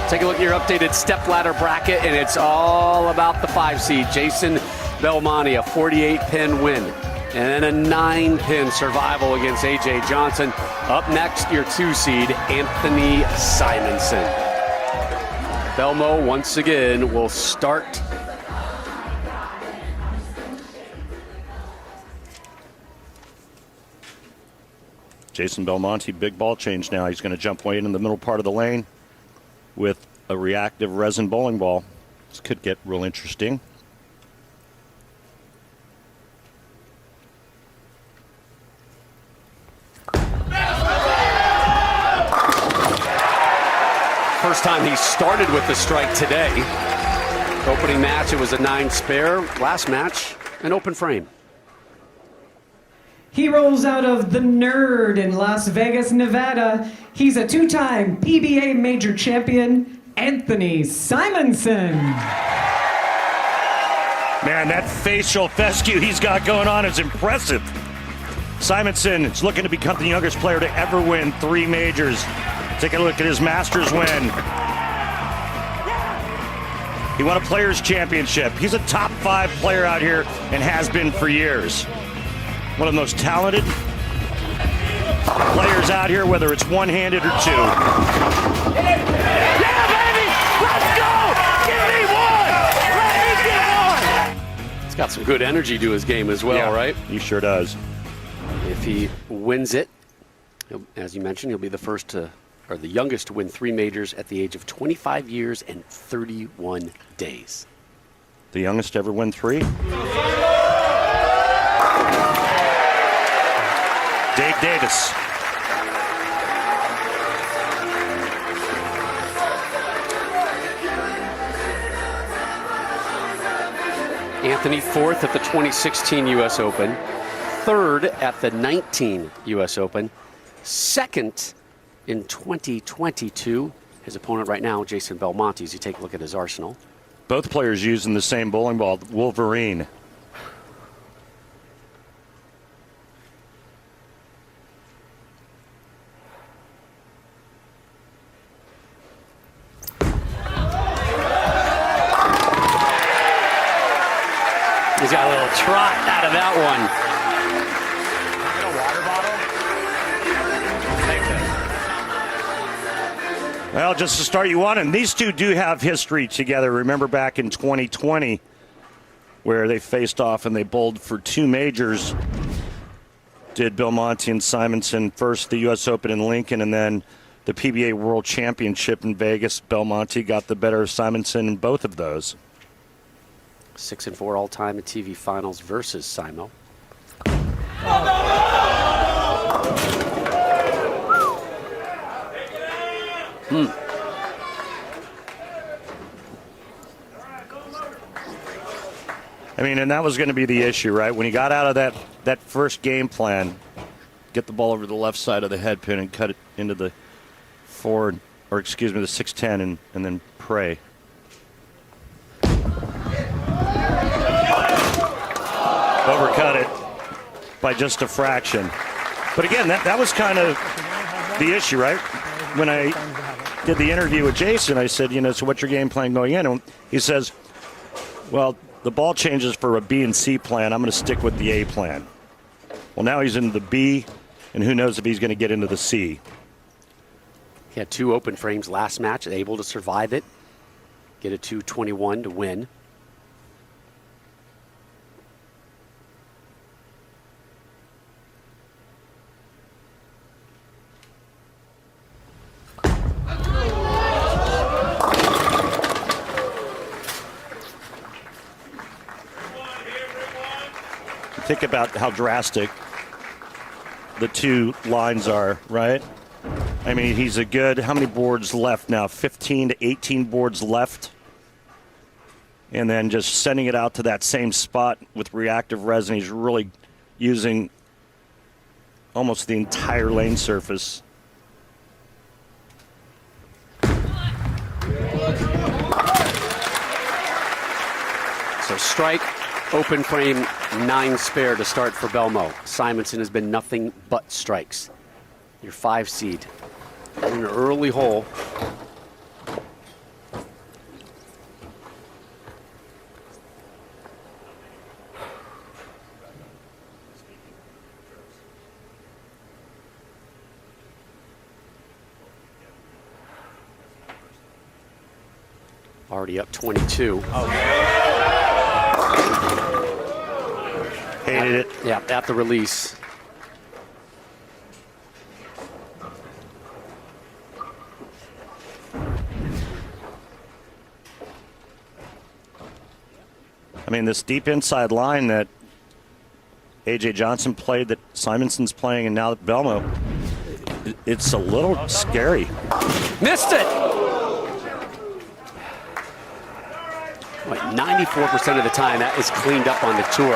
Take a look at your updated Stepladder bracket, and it's all about the 5 seed, Jason Belmonte, a 48-pin win. And then a 9-pin survival against A.J. Johnson. Up next, your 2 seed, Anthony Simonsen. Belmo, once again, will start. Jason Belmonte, big ball change now. He's going to jump way in the middle part of the lane with a reactive resin bowling ball. This could get real interesting. First time he started with the strike today. Opening match, it was a 9 spare. Last match, an open frame. He rolls out of the Nerd in Las Vegas, Nevada. He's a 2-time PBA major champion, Anthony Simonsen. Man, that facial fescue he's got going on is impressive. Simonsen is looking to become the youngest player to ever win 3 majors. Take a look at his Masters win. He won a Players' Championship. He's a top 5 player out here and has been for years. One of the most talented players out here, whether it's one-handed or 2. Yeah, baby! Let's go! Give me 1! Let me get 1! He's got some good energy to his game as well, right? He sure does. If he wins it, as you mentioned, he'll be the first to, or the youngest to win 3 majors at the age of 25 years and 31 days. The youngest to ever win 3? Dave Davis. Anthony, 4th at the 2016 U.S. Open, 3rd at the 19 U.S. Open, 2nd in 2022. His opponent right now, Jason Belmonte, as you take a look at his arsenal. Both players using the same bowling ball, Wolverine. He's got a little trot out of that one. Well, just to start you on, and these two do have history together. Remember back in 2020 where they faced off and they bowled for 2 majors. Did Belmonte and Simonsen, first the U.S. Open in Lincoln and then the PBA World Championship in Vegas. Belmonte got the better of Simonsen in both of those. 6-4 all-time in TV finals versus Simo. I mean, and that was going to be the issue, right? When he got out of that first game plan, get the ball over the left side of the head pin and cut it into the the 610 and then pray. Overcut it by just a fraction. But again, that was kind of the issue, right? When I did the interview with Jason, I said, so what's your game plan going in? And he says, well, the ball changes for a B and C plan. I'm going to stick with the A plan. Well, now he's in the B, and who knows if he's going to get into the C. He had 2 open frames last match, able to survive it, get a 221 to win. Think about how drastic the 2 lines are, right? I mean, he's a good, how many boards left now? 15 to 18 boards left. And then just sending it out to that same spot with reactive resin. He's really using almost the entire lane surface. So strike, open frame, 9 spare to start for Belmo. Simonsen has been nothing but strikes. Your 5 seed in an early hole. Already up 22. Hated it. Yeah, at the release. I mean, this deep inside line that A.J. Johnson played, that Simonsen's playing, and now that Belmo, it's a little scary. Missed it! Like 94% of the time, that is cleaned up on the tour.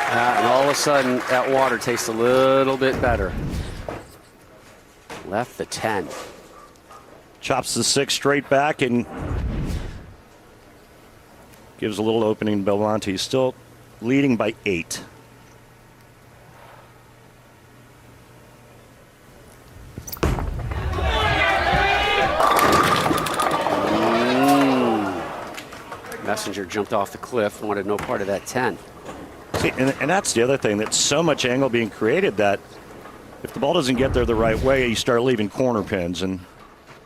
And all of a sudden, that water tastes a little bit better. Left the 10. Chops the 6 straight back and gives a little opening to Belmonte. He's still leading by 8. Messenger jumped off the cliff, wanted no part of that 10. See, and that's the other thing, that's so much angle being created that if the ball doesn't get there the right way, you start leaving corner pins, and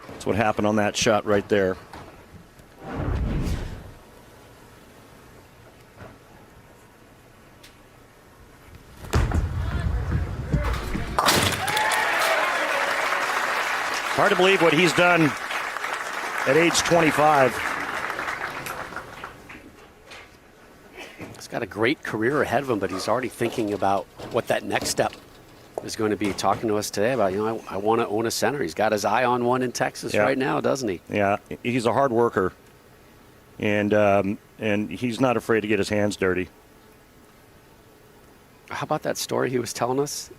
that's what happened on that shot right there. Hard to believe what he's done at age 25. He's got a great career ahead of him, but he's already thinking about what that next step is going to be. Talking to us today about, I want to own a center. He's got his eye on one in Texas right now, doesn't he? Yeah, he's a hard worker, and he's not afraid to get his hands dirty. How about that story he was telling us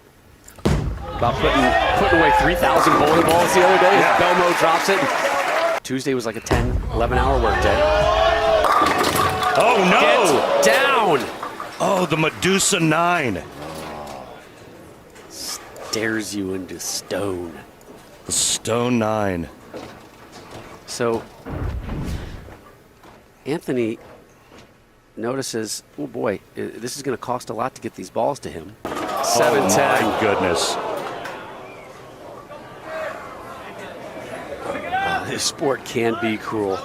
about putting away 3,000 bowling balls the other day? Yeah. Belmo drops it. Tuesday was like a 10, 11-hour workday. Oh, no! Get down! Oh, the Medusa 9. Stares you into stone. The Stone 9. So, Anthony notices, oh boy, this is going to cost a lot to get these balls to him. 7-10. Oh, my goodness. This sport can be cruel.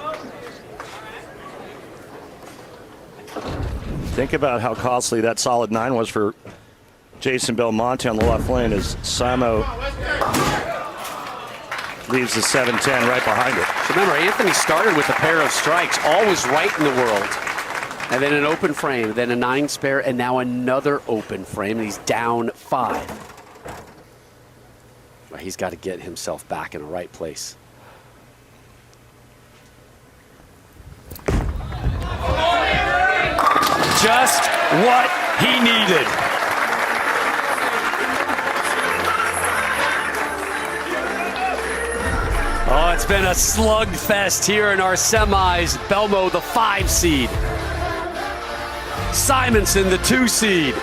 Think about how costly that solid 9 was for Jason Belmonte on the left lane as Simo leaves the 7-10 right behind it. Remember, Anthony started with a pair of strikes, always right in the world. And then an open frame, then a 9 spare, and now another open frame, and he's down 5. Well, he's got to get himself back in the right place. Just what he needed. Oh, it's been a slugfest here in our semis. Belmo, the 5 seed. Simonsen, the 2 seed.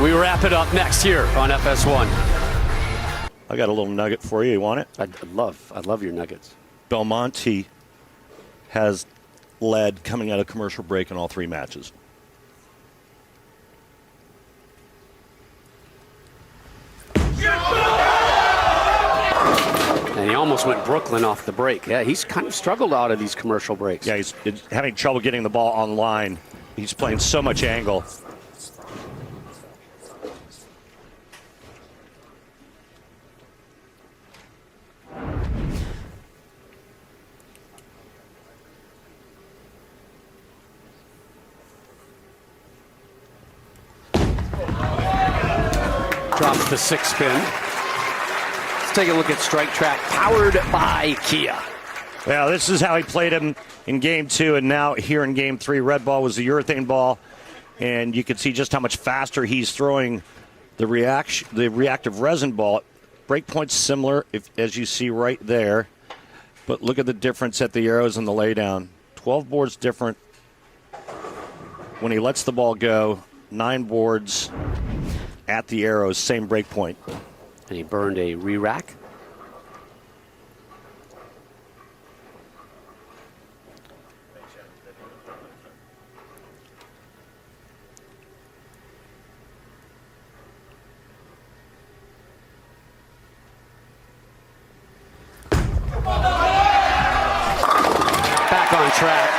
We wrap it up next here on FS1. I got a little nugget for you. You want it? I love your nuggets. Belmonte has led coming out of commercial break in all 3 matches. And he almost went Brooklyn off the break. Yeah, he's kind of struggled out of these commercial breaks. Yeah, he's having trouble getting the ball online. He's playing so much angle. Drops the 6 spin. Let's take a look at Strike Track, powered by Kia. Yeah, this is how he played him in game 2, and now here in game 3. Red ball was the urethane ball, and you can see just how much faster he's throwing the reactive resin ball. Breakpoint's similar, as you see right there, but look at the difference at the arrows and the laydown. 12 boards different when he lets the ball go. 9 boards at the arrows, same break point. And he burned a re-rack. Back on track.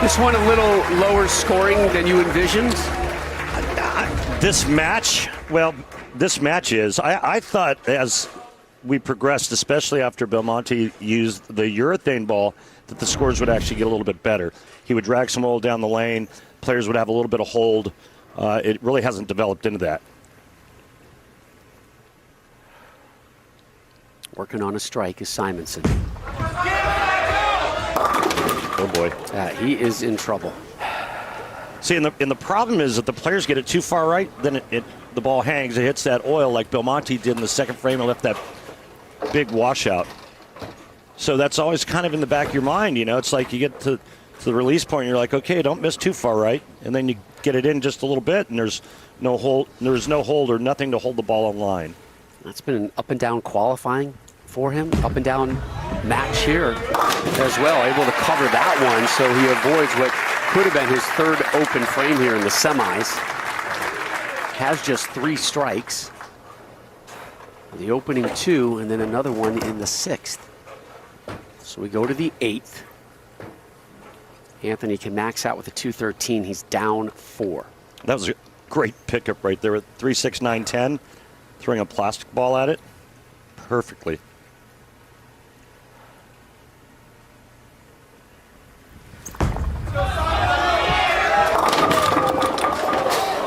This one a little lower scoring than you envisioned? This match, I thought as we progressed, especially after Belmonte used the urethane ball, that the scores would actually get a little bit better. He would drag some oil down the lane. Players would have a little bit of hold. It really hasn't developed into that. Working on a strike is Simonsen. Oh, boy. He is in trouble. See, and the problem is that the players get it too far right, then the ball hangs. It hits that oil like Belmonte did in the second frame and left that big washout. So that's always kind of in the back of your mind. You know, it's like you get to the release point, and you're like, okay, don't miss too far right. And then you get it in just a little bit, and there's no hold or nothing to hold the ball on line. That's been an up and down qualifying for him, up and down match here as well, able to cover that one, so he avoids what could have been his third open frame here in the semis. Has just 3 strikes. The opening 2, and then another one in the 6th. So we go to the 8th. Anthony can max out with a 213. He's down 4. That was a great pickup right there at 3, 6, 9, 10. Throwing a plastic ball at it perfectly.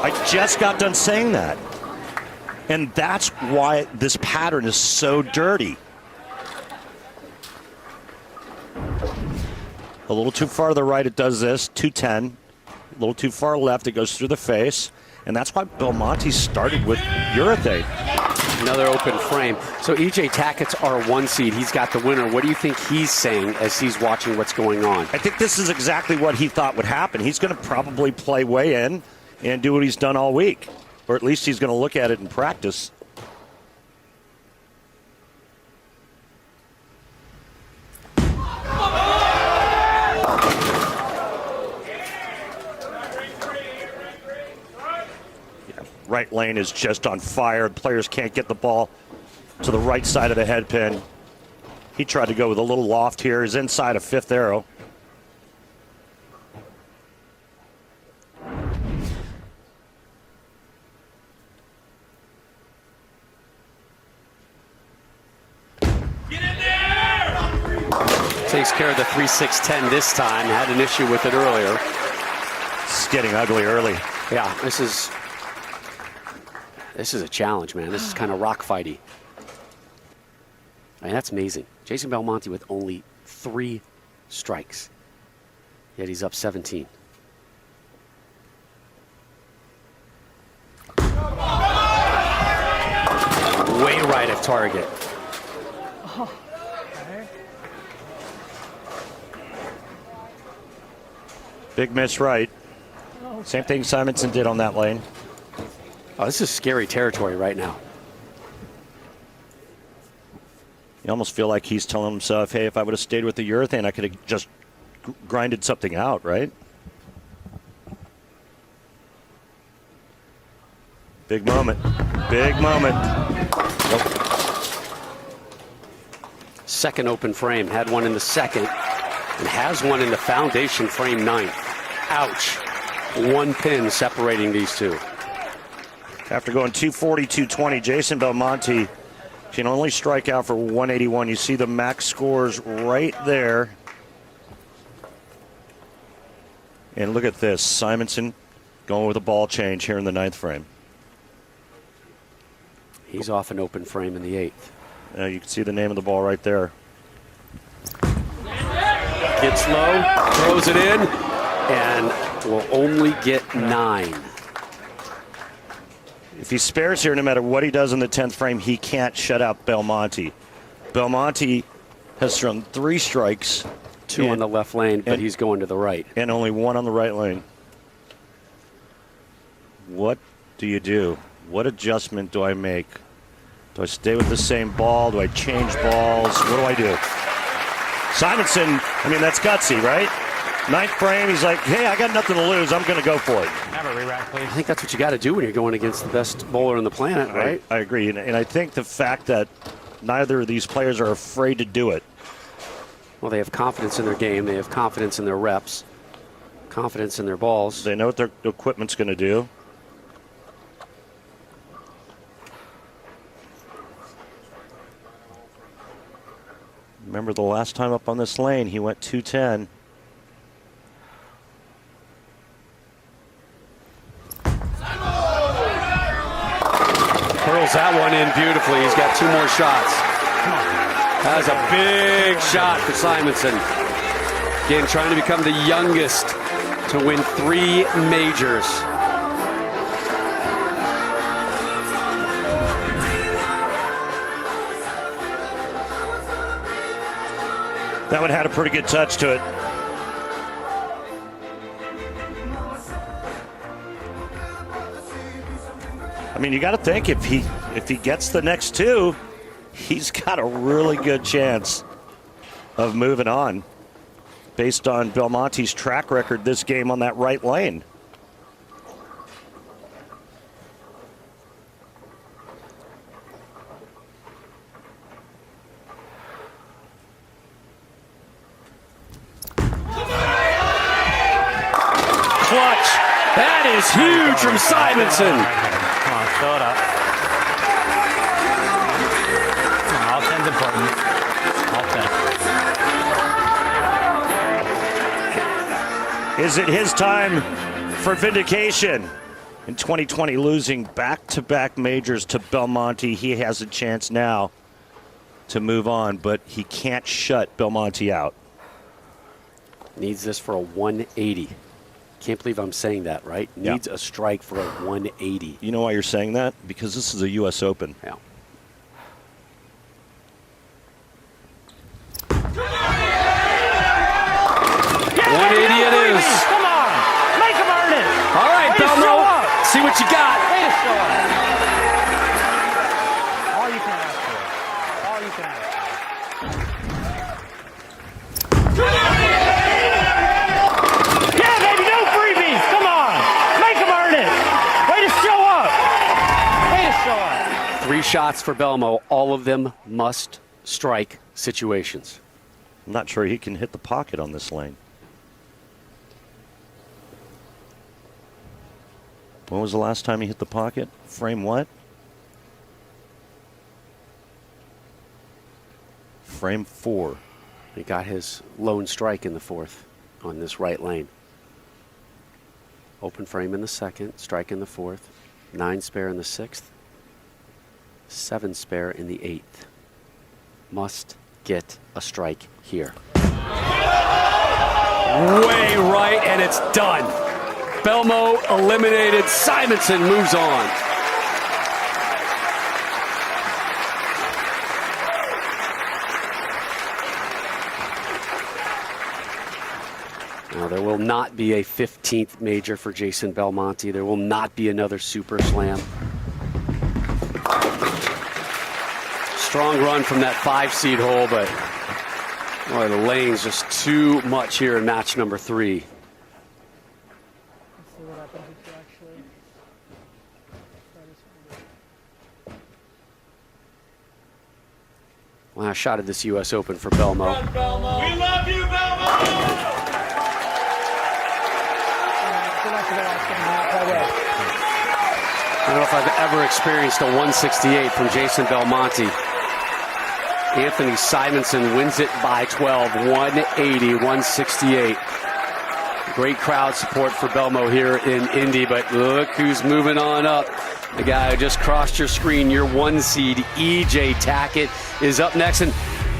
I just got done saying that. And that's why this pattern is so dirty. A little too far to the right, it does this, 210. A little too far left, it goes through the face. And that's why Belmonte started with urethane. Another open frame. So E.J. Tackett's our 1 seed. He's got the winner. What do you think he's saying as he's watching what's going on? I think this is exactly what he thought would happen. He's going to probably play way in and do what he's done all week. Or at least he's going to look at it in practice. Right lane is just on fire. Players can't get the ball to the right side of the head pin. He tried to go with a little loft here. He's inside a 5th arrow. Takes care of the 3-6-10 this time. Had an issue with it earlier. It's getting ugly early. Yeah, this is a challenge, man. This is kind of rock fighty. I mean, that's amazing. Jason Belmonte with only 3 strikes. Yet he's up 17. Way right of target. Big miss right. Same thing Simonsen did on that lane. Oh, this is scary territory right now. You almost feel like he's telling himself, hey, if I would have stayed with the urethane, I could have just grinded something out, right? Big moment. Big moment. Nope. Second open frame. Had one in the 2nd and has one in the foundation frame 9th. Ouch. 1 pin separating these two. After going 240, 220, Jason Belmonte can only strike out for 181. You see the max scores right there. And look at this. Simonsen going with a ball change here in the 9th frame. He's off an open frame in the 8th. You can see the name of the ball right there. Gets low, throws it in, and will only get 9. If he spares here, no matter what he does in the 10th frame, he can't shut out Belmonte. Belmonte has thrown 3 strikes. 2 on the left lane, but he's going to the right. And only 1 on the right lane. What do you do? What adjustment do I make? Do I stay with the same ball? Do I change balls? What do I do? Simonsen, I mean, that's gutsy, right? 9th frame, he's like, hey, I got nothing to lose. I'm going to go for it. Have a re-rack, please. I think that's what you got to do when you're going against the best bowler on the planet, right? I agree. And I think the fact that neither of these players are afraid to do it Well, they have confidence in their game. They have confidence in their reps, confidence in their balls. They know what their equipment's going to do. Remember the last time up on this lane, he went 210. Curls that one in beautifully. He's got 2 more shots. That was a big shot for Simonsen. Again, trying to become the youngest to win 3 majors. That one had a pretty good touch to it. I mean, you got to think if he gets the next 2, he's got a really good chance of moving on based on Belmonte's track record this game on that right lane. Clutch. That is huge from Simonsen. Come on, fill it up. Come on, all 10's important. All 10. Is it his time for vindication? In 2020, losing back-to-back majors to Belmonte, he has a chance now to move on, but he can't shut Belmonte out. Needs this for a 180. Can't believe I'm saying that, right? Yeah. Needs a strike for a 180. You know why you're saying that? Because this is a U.S. Open. Yeah. It is. Come on, make him earn it. All right, Belmo, see what you got. Way to show up. All you can ask for. All you can ask for. Yeah, baby, no freebies. Come on, make him earn it. Way to show up. Way to show up. 3 shots for Belmo. All of them must strike situations. I'm not sure he can hit the pocket on this lane. When was the last time he hit the pocket? Frame what? Frame 4. He got his lone strike in the 4th on this right lane. Open frame in the 2nd, strike in the 4th, 9 spare in the 6th, 7 spare in the 8th. Must get a strike here. Way right, and it's done. Belmo eliminated. Simonsen moves on. Now, there will not be a 15th major for Jason Belmonte. There will not be another Super Slam. Strong run from that 5-seed hole, but boy, the lane's just too much here in match number 3. Last shot of this U.S. Open for Belmo. We love you, Belmo! I don't know if I've ever experienced a 168 from Jason Belmonte. Anthony Simonsen wins it by 12, 180, 168. Great crowd support for Belmo here in Indy, but look who's moving on up. The guy who just crossed your screen, your 1 seed, EJ Tackett, is up next. And